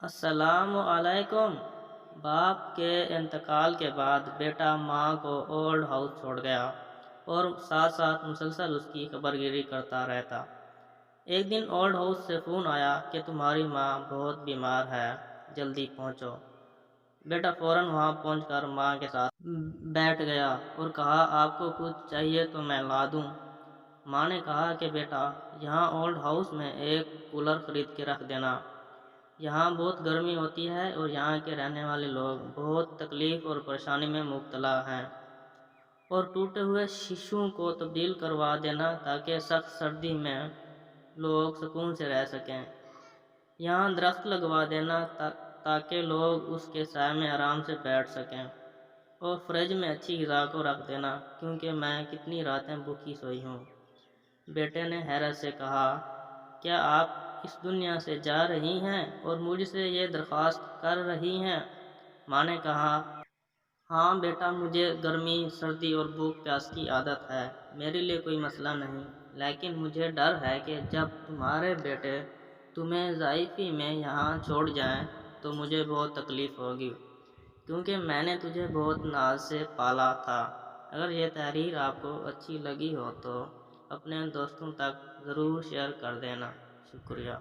السلام علیکم۔ باپ کے انتقال کے بعد بیٹا ماں کو اولڈ ہاؤس چھوڑ گیا اور ساتھ ساتھ مسلسل اس کی خبر گیری کرتا رہتا۔ ایک دن اولڈ ہاؤس سے فون آیا کہ تمہاری ماں بہت بیمار ہے، جلدی پہنچو۔ بیٹا فوراً وہاں پہنچ کر ماں کے ساتھ بیٹھ گیا اور کہا آپ کو کچھ چاہیے تو میں لا دوں۔ ماں نے کہا کہ بیٹا یہاں اولڈ ہاؤس میں ایک کولر خرید کے رکھ دینا، یہاں بہت گرمی ہوتی ہے اور یہاں کے رہنے والے لوگ بہت تکلیف اور پریشانی میں مبتلا ہیں، اور ٹوٹے ہوئے شیشوں کو تبدیل کروا دینا تاکہ سخت سردی میں لوگ سکون سے رہ سکیں۔ یہاں درخت لگوا دینا تاکہ لوگ اس کے سائے میں آرام سے بیٹھ سکیں، اور فریج میں اچھی غذا کو رکھ دینا کیونکہ میں کتنی راتیں بھوکی سوئی ہوں۔ بیٹے نے حیرت سے کہا کیا آپ اس دنیا سے جا رہی ہیں اور مجھ سے یہ درخواست کر رہی ہیں؟ ماں نے کہا ہاں بیٹا، مجھے گرمی، سردی اور بھوک پیاس کی عادت ہے، میرے لیے کوئی مسئلہ نہیں، لیکن مجھے ڈر ہے کہ جب تمہارے بیٹے تمہیں ضعیفی میں یہاں چھوڑ جائیں تو مجھے بہت تکلیف ہوگی، کیونکہ میں نے تجھے بہت ناز سے پالا تھا۔ اگر یہ تحریر آپ کو اچھی لگی ہو تو اپنے دوستوں تک ضرور شیئر کر دینا۔ شکریہ۔